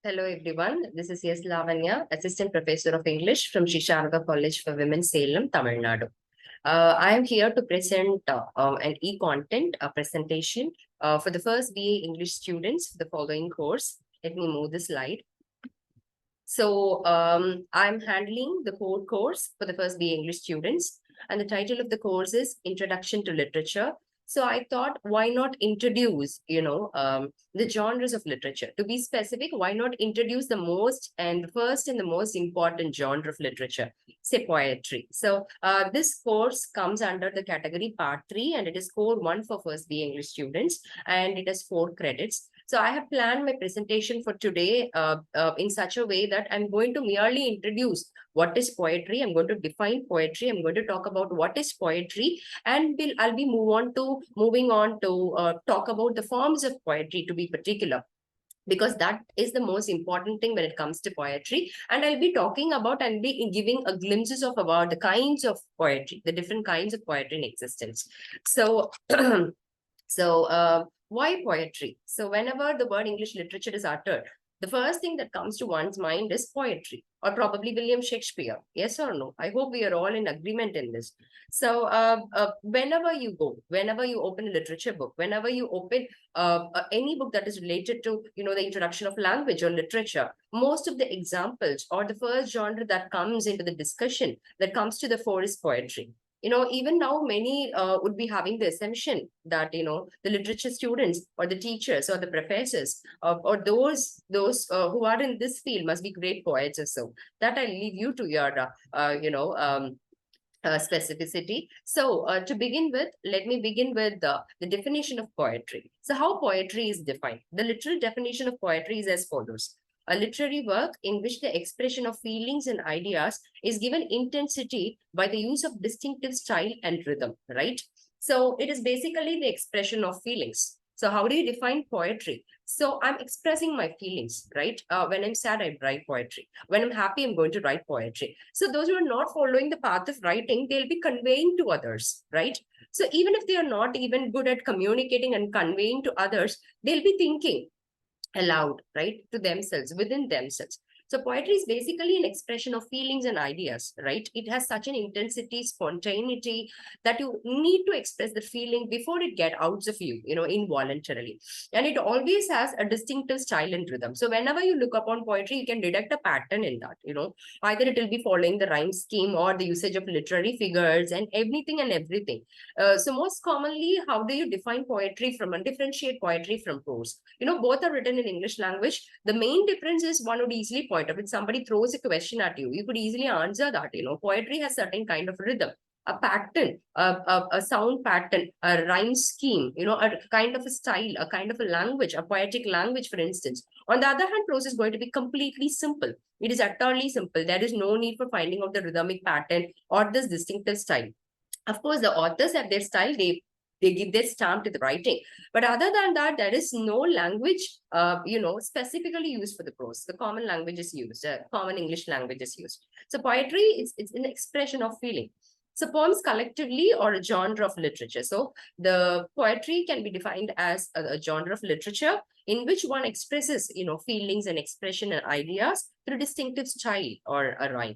Hello everyone, this is Lavanya, Assistant Professor of English from Sri Sharada College for Women, Salem, Tamil Nadu. I am here to present an e-content presentation for the first BA English students for the following course. Let me move the slide. So I'm handling the core course for the first BA English students, and the title of the course is Introduction to Literature. So I thought, why not introduce, the genres of literature? To be specific, why not introduce the most and the first and the most important genre of literature, say poetry. So this course comes under the category Part 3, and it is Core 1 for first BA English students, and it has 4 credits. So I have planned my presentation for today in such a way that I'm going to merely introduce what is poetry. I'm going to define poetry. I'm going to talk about what is poetry, and I'll be moving on to talk about the forms of poetry to be particular, because that is the most important thing when it comes to poetry. And I'll be talking about and be giving a glimpses of about the kinds of poetry, the different kinds of poetry in existence. So why poetry? So whenever the word English literature is uttered, the first thing that comes to one's mind is poetry, or probably William Shakespeare. Yes or no? I hope we are all in agreement in this. So whenever you go, whenever you open a literature book, whenever you open any book that is related to, the introduction of language or literature, most of the examples or the first genre that comes into the discussion that comes to the fore is poetry. Even now many would be having the assumption that the literature students or the teachers or the professors or those who are in this field must be great poets or so. That I leave you to your specificity. So to begin with, let me begin with the definition of poetry. So how poetry is defined? The literal definition of poetry is as follows: a literary work in which the expression of feelings and ideas is given intensity by the use of distinctive style and rhythm, right? So it is basically the expression of feelings. So how do you define poetry? So I'm expressing my feelings, right? When I'm sad, I write poetry. When I'm happy, I'm going to write poetry. So those who are not following the path of writing, they'll be conveying to others, right? So even if they are not even good at communicating and conveying to others, they'll be thinking aloud, right, to themselves, within themselves. So poetry is basically an expression of feelings and ideas, right? It has such an intensity, spontaneity, that you need to express the feeling before it get out of you, involuntarily. And it always has a distinctive style and rhythm. So whenever you look upon poetry, you can detect a pattern in that, either it will be following the rhyme scheme or the usage of literary figures and anything and everything. So most commonly, how do you define poetry from and differentiate poetry from prose? Both are written in English language. The main difference is one would easily point out. If somebody throws a question at you, you could easily answer that. Poetry has certain kind of rhythm, a pattern, a sound pattern, a rhyme scheme, a kind of a style, a kind of a language, a poetic language, for instance. On the other hand, prose is going to be completely simple. It is utterly simple. There is no need for finding out the rhythmic pattern or this distinctive style. Of course, the authors have their style. They give their stamp to the writing. But other than that, there is no language, specifically used for the prose. The common language is used, common English language is used. So poetry it's an expression of feeling. So poems collectively or a genre of literature. So the poetry can be defined as a genre of literature in which one expresses, feelings and expression and ideas through distinctive style or a rhyme.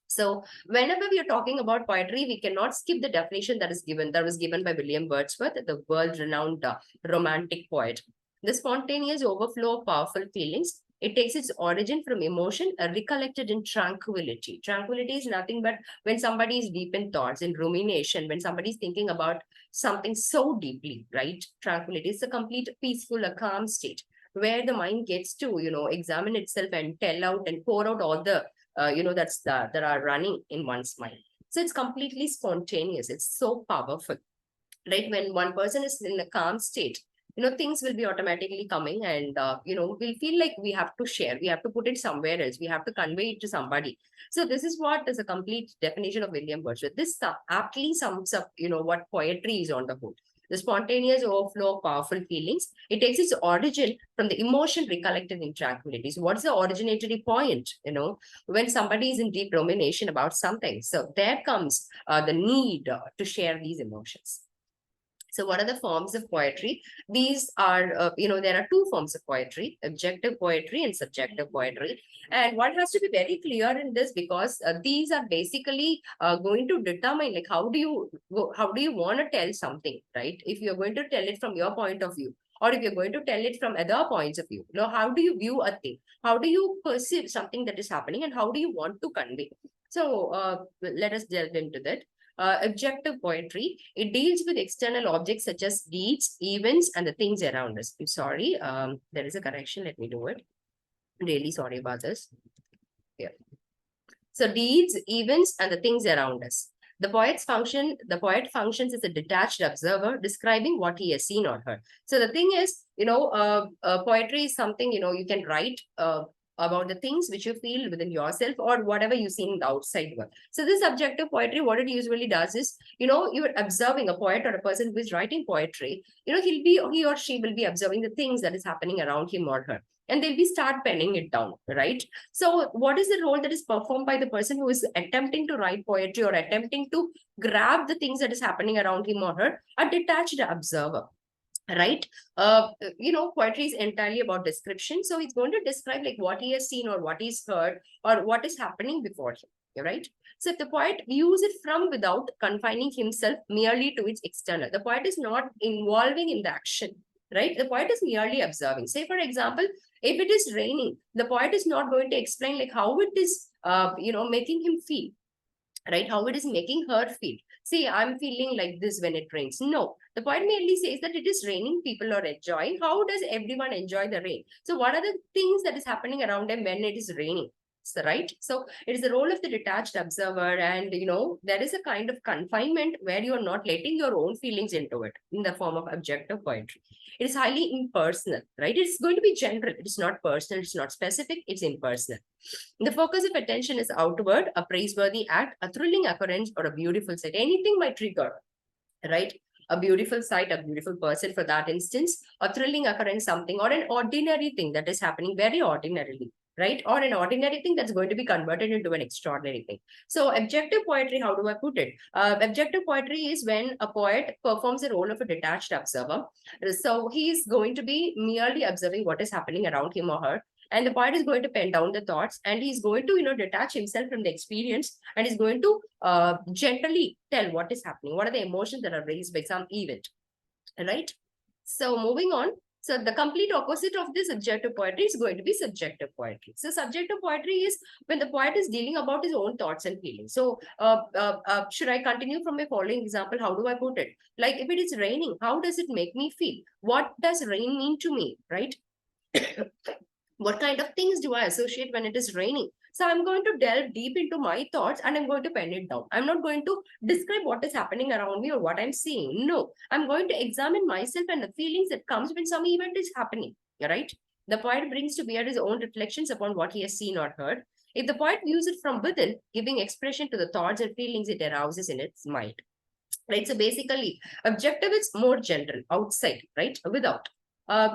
So whenever we are talking about poetry, we cannot skip the definition that was given by William Wordsworth, the world-renowned romantic poet. The spontaneous overflow of powerful feelings. It takes its origin from emotion recollected in tranquility. Tranquility is nothing but when somebody is deep in thoughts, in rumination, when somebody is thinking about something so deeply, right? Tranquility is a complete peaceful, a calm state where the mind gets to, examine itself and tell out and pour out all the that are running in one's mind. So it's completely spontaneous. It's so powerful, right? When one person is in a calm state, things will be automatically coming, and we'll feel like we have to share, we have to put it somewhere else, we have to convey it to somebody. So this is what is a complete definition of William Wordsworth. This aptly sums up, what poetry is on the whole. The spontaneous overflow of powerful feelings. It takes its origin from the emotion recollected in tranquility. So what's the originatory point? When somebody is in deep rumination about something. So there comes the need to share these emotions. So what are the forms of poetry? These are, there are two forms of poetry, objective poetry and subjective poetry. And one has to be very clear in this, because these are basically going to determine, like, how do you want to tell something, right? If you're going to tell it from your point of view, or if you're going to tell it from other points of view, how do you view a thing? How do you perceive something that is happening, and how do you want to convey? So let us delve into that. Objective poetry, it deals with external objects such as deeds, events, and the things around us. I'm sorry, there is a correction. Let me do it. Really sorry about this. Yeah. So deeds, events, and the things around us. The poet functions as a detached observer, describing what he has seen or heard. So the thing is, poetry is something, you can write about the things which you feel within yourself, or whatever you see in the outside world. So this subjective poetry, what it usually does is, you're observing a poet or a person who is writing poetry, he or she will be observing the things that is happening around him or her, and they'll be start penning it down, right? So what is the role that is performed by the person who is attempting to write poetry, or attempting to grab the things that is happening around him or her? A detached observer, right? Poetry is entirely about description. So it's going to describe like what he has seen, or what he's heard, or what is happening before him, right? So if the poet views it from without, confining himself merely to its external, the poet is not involving in the action, right? The poet is merely observing. Say, for example, if it is raining, the poet is not going to explain like how it is, making him feel, right? How it is making her feel. See, I'm feeling like this when it rains. No, the poet merely says that it is raining, people are enjoying. How does everyone enjoy the rain? So what are the things that is happening around them when it is raining? So, right? So it is the role of the detached observer, and there is a kind of confinement where you are not letting your own feelings into it in the form of objective poetry. It is highly impersonal, right? It's going to be general. It's not personal, it's not specific, it's impersonal. The focus of attention is outward, a praiseworthy act, a thrilling occurrence, or a beautiful sight. Anything might trigger, right? A beautiful sight, a beautiful person for that instance, a thrilling occurrence, something, or an ordinary thing that is happening very ordinarily, right? Or an ordinary thing that's going to be converted into an extraordinary thing. So objective poetry, how do I put it? Objective poetry is when a poet performs the role of a detached observer. So he is going to be merely observing what is happening around him or her, and the poet is going to pen down the thoughts, and he's going to detach himself from the experience, and is going to gently tell what is happening, what are the emotions that are raised by some event, right? So moving on. So the complete opposite of this objective poetry is going to be subjective poetry. So subjective poetry is when the poet is dealing about his own thoughts and feelings. So should I continue from my following example? How do I put it? Like, if it is raining, how does it make me feel? What does rain mean to me, right? What kind of things do I associate when it is raining? So I'm going to delve deep into my thoughts, and I'm going to pen it down. I'm not going to describe what is happening around me or what I'm seeing. No, I'm going to examine myself and the feelings that comes when some event is happening, right? The poet brings to bear his own reflections upon what he has seen or heard. If the poet views it from within, giving expression to the thoughts and feelings it arouses in its mind, right? So basically, objective is more general, outside, right? Without.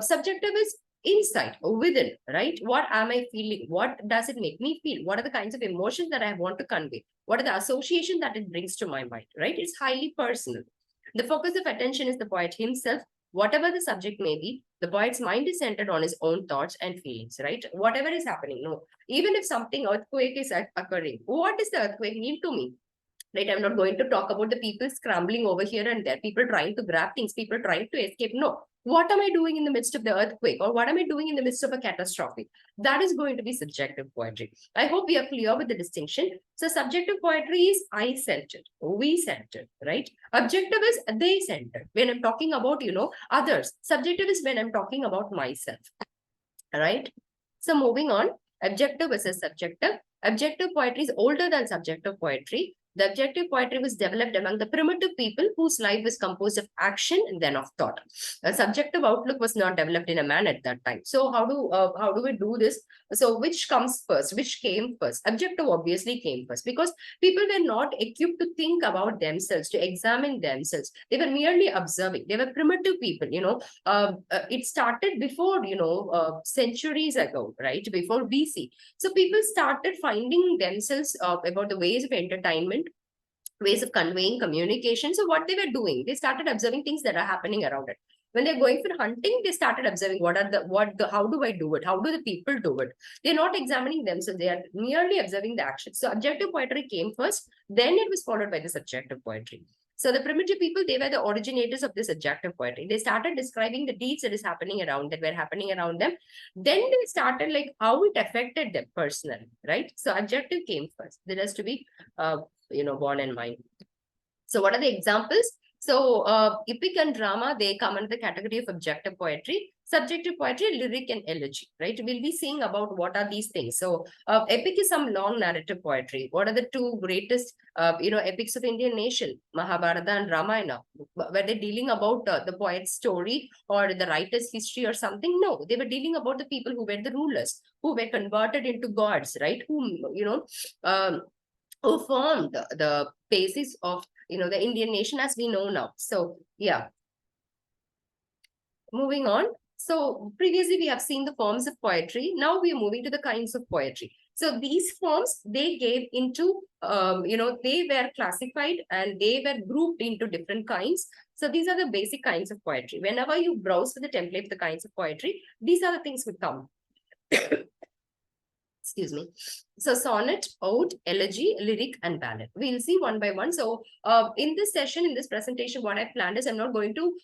Subjective is inside, within, right? What am I feeling? What does it make me feel? What are the kinds of emotions that I want to convey? What are the association that it brings to my mind, right? It's highly personal. The focus of attention is the poet himself. Whatever the subject may be, the poet's mind is centered on his own thoughts and feelings, right? Whatever is happening, no. Even if something earthquake is occurring, what does the earthquake mean to me? Right? I'm not going to talk about the people scrambling over here and there, people trying to grab things, people trying to escape. No. What am I doing in the midst of the earthquake, or what am I doing in the midst of a catastrophe? That is going to be subjective poetry. I hope we are clear with the distinction. So subjective poetry is I-centered, we-centered, right? Objective is they-centered. When I'm talking about, others. Subjective is when I'm talking about myself, right? So moving on, objective versus subjective. Objective poetry is older than subjective poetry. The objective poetry was developed among the primitive people whose life was composed of action and then of thought. A subjective outlook was not developed in a man at that time. So how do we do this? So which comes first? Which came first? Objective obviously came first, because people were not equipped to think about themselves, to examine themselves. They were merely observing. They were primitive people. It started before centuries ago, right? Before BC. So people started finding themselves about the ways of entertainment, ways of conveying communication. So what they were doing, they started observing things that are happening around it. When they're going for hunting, they started observing how do I do it? How do the people do it? They're not examining themselves. They are merely observing the action. So objective poetry came first, then it was followed by the subjective poetry. So the primitive people, they were the originators of this subjective poetry. They started describing the deeds that is happening around, that were happening around them. Then they started like how it affected them personally, right? So objective came first. There has to be born in mind. So what are the examples? So epic and drama, they come under the category of objective poetry. Subjective poetry, lyric and elegy, right? We'll be seeing about what are these things. So epic is some long narrative poetry. What are the two greatest, epics of Indian nation, Mahabharata and Ramayana? Were they dealing about the poet's story or the writer's history or something? No, they were dealing about the people who were the rulers, who were converted into gods, right? Who formed the basis of the Indian nation as we know now. So yeah, moving on. So previously we have seen the forms of poetry. Now we are moving to the kinds of poetry. So these forms, they gave into, they were classified and they were grouped into different kinds. So these are the basic kinds of poetry. Whenever you browse for the template of the kinds of poetry, these are the things would come. Excuse me. So sonnet, ode, elegy, lyric, and ballad. We'll see one by one. So in this session, in this presentation, what I planned is I'm not going to,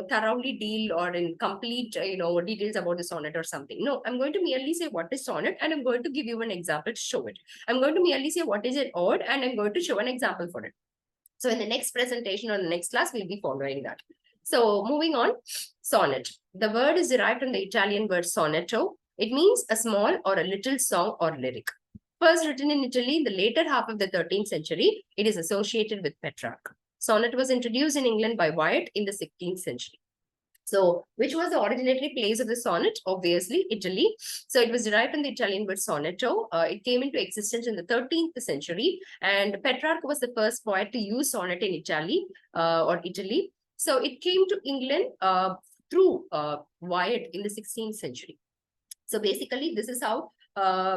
thoroughly deal or in complete, details about the sonnet or something. No, I'm going to merely say what is sonnet and I'm going to give you an example to show it. I'm going to merely say what is an ode and I'm going to show an example for it. So in the next presentation or the next class, we'll be following that. So moving on, sonnet. The word is derived from the Italian word sonetto. It means a small or a little song or lyric. First written in Italy in the later half of the 13th century, it is associated with Petrarch. Sonnet was introduced in England by Wyatt in the 16th century. So, which was the originatory place of the sonnet? Obviously, Italy. So, it was derived from the Italian word sonetto. It came into existence in the 13th century, and Petrarch was the first poet to use sonnet in Italy or Italy. So, it came to England through Wyatt in the 16th century. So basically, this is how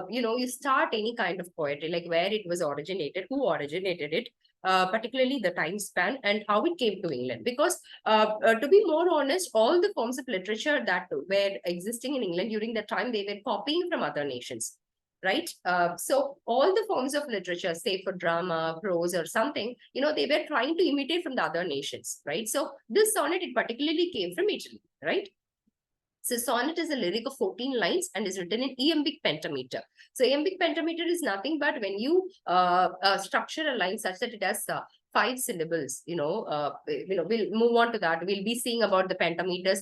you start any kind of poetry, like where it was originated, who originated it, particularly the time span and how it came to England. Because to be more honest, all the forms of literature that were existing in England during that time, they were copying from other nations. Right. So all the forms of literature, say for drama, prose or something, they were trying to imitate from the other nations. Right. So this sonnet, it particularly came from Italy. Right. So sonnet is a lyric of 14 lines and is written in iambic pentameter. So iambic pentameter is nothing but when you structure a line such that it has 5 syllables, we'll move on to that. We'll be seeing about the pentameters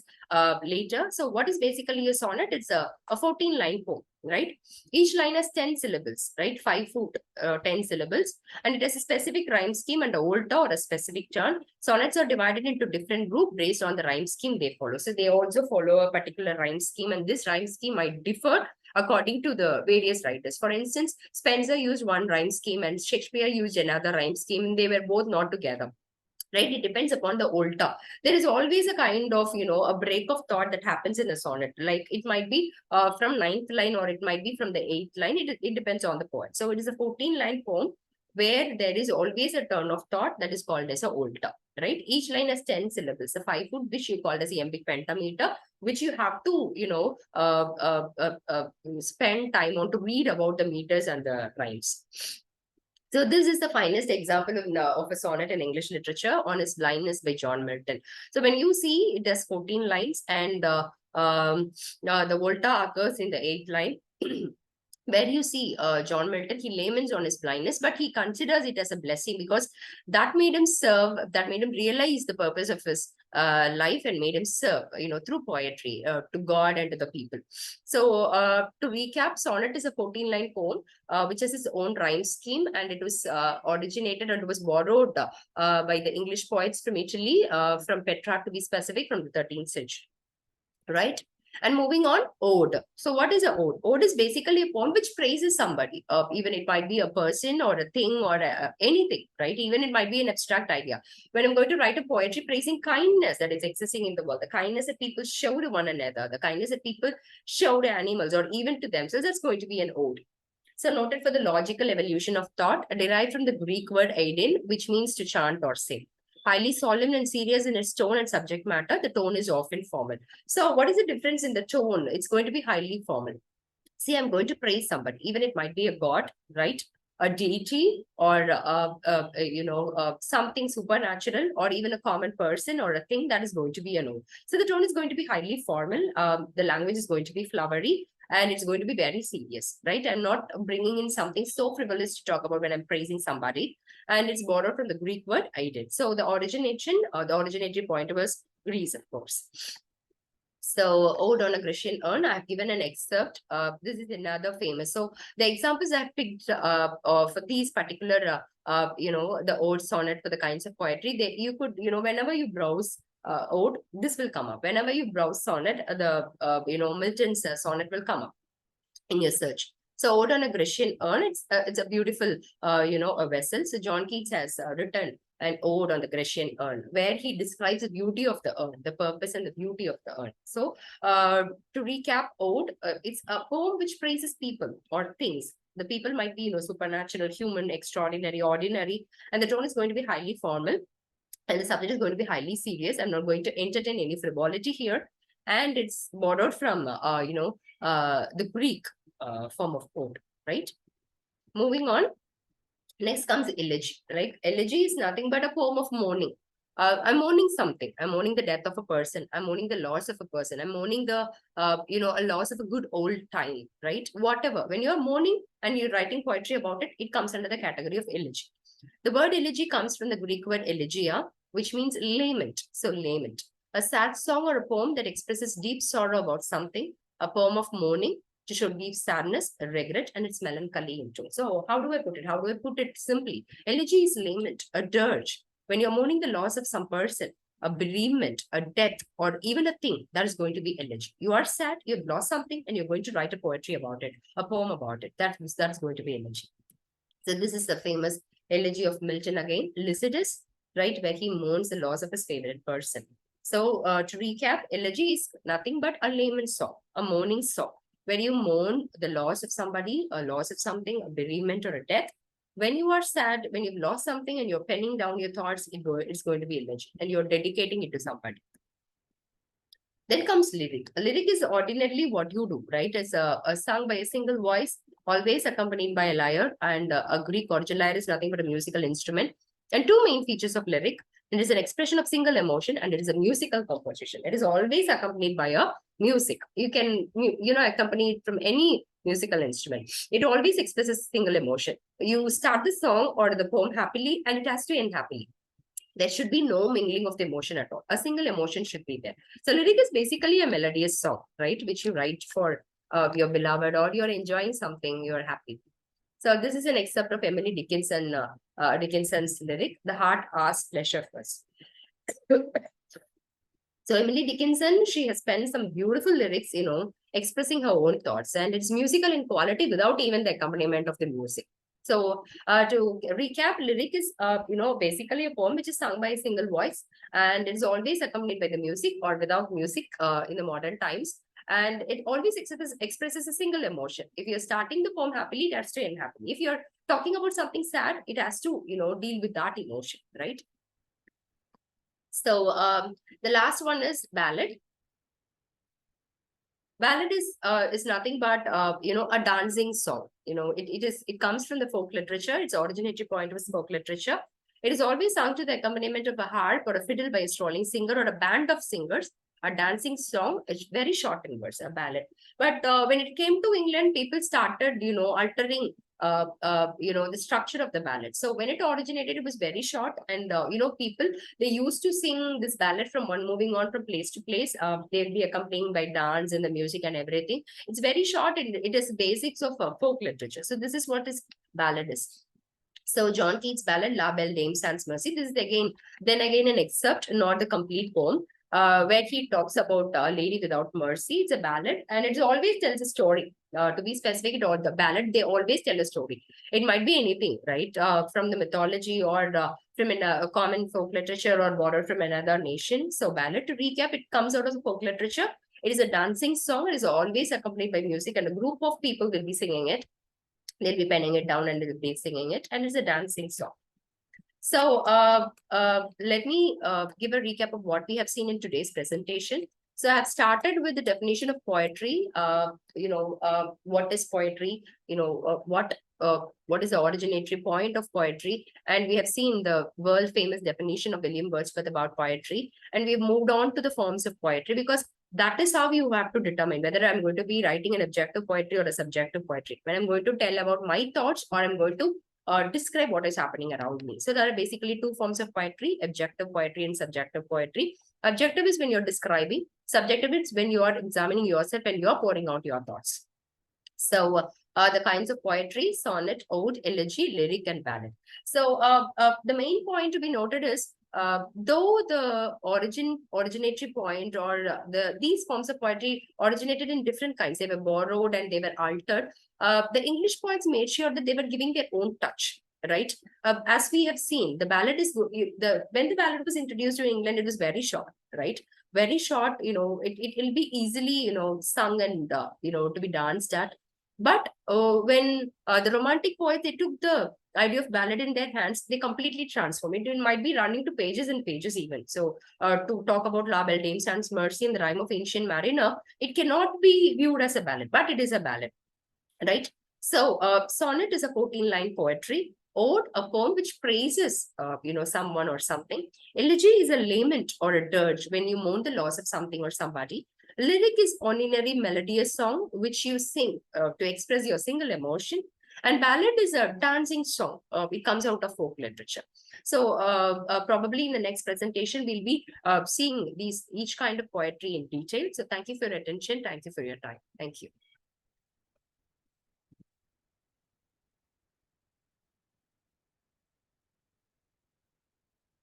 later. So what is basically a sonnet? It's a 14-line poem, right? Each line has 10 syllables, right? 5 foot, 10 syllables. And it has a specific rhyme scheme and a volta or a specific turn. Sonnets are divided into different groups based on the rhyme scheme they follow. So they also follow a particular rhyme scheme, and this rhyme scheme might differ according to the various writers. For instance, Spenser used one rhyme scheme and Shakespeare used another rhyme scheme. They were both not together. Right? It depends upon the volta. There is always a kind of, a break of thought that happens in a sonnet. Like it might be from 9th line or it might be from the 8th line. It depends on the poet. So it is a 14-line poem where there is always a turn of thought that is called as a volta. Right? Each line has 10 syllables. The 5 foot, which you call as iambic pentameter, which you have to, spend time on to read about the meters and the rhymes. So this is the finest example of a sonnet in English literature, On His Blindness by John Milton. So when you see it has 14 lines and the volta occurs in the 8th line, where you see John Milton, he laments on his blindness, but he considers it as a blessing because that made him serve, that made him realize the purpose of his life and made him serve, through poetry to God and to the people. So to recap, sonnet is a 14-line poem which has its own rhyme scheme, and it was originated and it was borrowed by the English poets from Italy, from Petrarch to be specific, from the 13th century. Right? And moving on, ode. So what is an ode? Ode is basically a poem which praises somebody. Even it might be a person or a thing or anything, right? Even it might be an abstract idea. When I'm going to write a poetry praising kindness that is existing in the world, the kindness that people show to one another, the kindness that people show to animals or even to themselves, that's going to be an ode. So noted for the logical evolution of thought, derived from the Greek word eidin, which means to chant or sing. Highly solemn and serious in its tone and subject matter, the tone is often formal. So what is the difference in the tone? It's going to be highly formal. See, I'm going to praise somebody, even it might be a god, right? A deity, or something supernatural, or even a common person or a thing, that is going to be a ode. So the tone is going to be highly formal. The language is going to be flowery, and it's going to be very serious, right? I'm not bringing in something so frivolous to talk about when I'm praising somebody. And it's borrowed from the Greek word I did. So the originating point was Greece, of course. So, Ode on a Grecian Urn, I have given an excerpt. This is another famous. So, the examples I have picked for these particular, the ode sonnet for the kinds of poetry, you could, whenever you browse ode, this will come up. Whenever you browse sonnet, Milton's sonnet will come up in your search. So, Ode on a Grecian Urn, it's a beautiful, a vessel. So, John Keats has written an ode on the Grecian urn, where he describes the beauty of the urn, the purpose and the beauty of the urn. So, to recap, ode, it's a poem which praises people or things. The people might be, supernatural, human, extraordinary, ordinary, and the tone is going to be highly formal, and the subject is going to be highly serious. I'm not going to entertain any frivolity here, and it's borrowed from, the Greek form of ode, right? Moving on. Next comes elegy, right? Elegy is nothing but a poem of mourning. I'm mourning something. I'm mourning the death of a person. I'm mourning the loss of a person. I'm mourning the, a loss of a good old time, right? Whatever. When you're mourning and you're writing poetry about it, it comes under the category of elegy. The word elegy comes from the Greek word elegia, which means lament. So lament. A sad song or a poem that expresses deep sorrow about something, a poem of mourning, to show deep sadness, regret, and its melancholy into. So, how do I put it? How do I put it simply? Elegy is lament, a dirge. When you're mourning the loss of some person, a bereavement, a death, or even a thing, that is going to be elegy. You are sad, you've lost something, and you're going to write a poetry about it, a poem about it. That's going to be elegy. So, this is the famous elegy of Milton again, Lycidas, right, where he mourns the loss of his favorite person. So, to recap, elegy is nothing but a lament song, a mourning song. When you mourn the loss of somebody, a loss of something, a bereavement or a death, when you are sad, when you've lost something and you're penning down your thoughts, it's going to be elegy, and you're dedicating it to somebody. Then comes lyric. A lyric is ordinarily what you do, right? It's a sung by a single voice, always accompanied by a lyre, and a Greek original lyre is nothing but a musical instrument. And two main features of lyric: it is an expression of single emotion, and it is a musical composition. It is always accompanied by a music. You can, accompany it from any musical instrument. It always expresses single emotion. You start the song or the poem happily, and it has to end happily. There should be no mingling of the emotion at all. A single emotion should be there. So lyric is basically a melodious song, right? Which you write for your beloved, or you're enjoying something, you're happy. So this is an excerpt of Emily Dickinson's lyric, "The heart asks pleasure first." So Emily Dickinson, she has penned some beautiful lyrics, expressing her own thoughts, and it's musical in quality without even the accompaniment of the music. So to recap, lyric is, basically a poem which is sung by a single voice, and it's always accompanied by the music or without music in the modern times. And it always expresses a single emotion. If you're starting the poem happily, it has to end happily. If you're talking about something sad, it has to, deal with that emotion, right? So the last one is ballad. Ballad is nothing but a dancing song. It comes from the folk literature. Its originating point was folk literature. It is always sung to the accompaniment of a harp or a fiddle by a strolling singer or a band of singers. A dancing song is very short in words, a ballad. But when it came to England, people started, altering the structure of the ballad. So when it originated, it was very short, and people, they used to sing this ballad from one, moving on from place to place. They'll be accompanying by dance and the music and everything. It's very short, and it is basics of folk literature. So this is what is ballad is. So John Keats' ballad "La Belle Dame Sans Mercy." This is again an excerpt, not the complete poem. Where he talks about a lady without mercy. It's a ballad, and it always tells a story. To be specific, the ballad, they always tell a story. It might be anything, right? From the mythology, or from a common folk literature, or borrowed from another nation. So ballad, to recap, it comes out of the folk literature. It is a dancing song. It is always accompanied by music, and a group of people will be singing it. They'll be penning it down and they'll be singing it, and it's a dancing song. So let me give a recap of what we have seen in today's presentation. So I've started with the definition of poetry. What is poetry? What is the originatory point of poetry? And we have seen the world famous definition of William Wordsworth about poetry. And we've moved on to the forms of poetry, because that is how you have to determine whether I'm going to be writing an objective poetry or a subjective poetry. When I'm going to tell about my thoughts, or I'm going to describe what is happening around me. So there are basically two forms of poetry: objective poetry and subjective poetry. Objective is when you're describing. Subjective is when you are examining yourself and you're pouring out your thoughts. So the kinds of poetry: sonnet, ode, elegy, lyric, and ballad. So the main point to be noted is, though the originatory point, or these forms of poetry originated in different kinds, they were borrowed and they were altered. The English poets made sure that they were giving their own touch, right? As we have seen, the ballad is when the ballad was introduced to England, it was very short, right? Very short. It will be easily sung and to be danced at. But when the romantic poets, they took the idea of ballad in their hands, they completely transform it. It might be running to pages and pages even. So to talk about La Belle Dame sans Mercy and the Rime of Ancient Mariner, it cannot be viewed as a ballad, but it is a ballad, right? So sonnet is a 14-line poetry. Ode, a poem which praises, someone or something. Elegy is a lament or a dirge when you mourn the loss of something or somebody. Lyric is ordinary melodious song which you sing to express your single emotion. And ballad is a dancing song. It comes out of folk literature. So probably in the next presentation, we'll be seeing each kind of poetry in detail. So thank you for your attention. Thank you for your time. Thank you.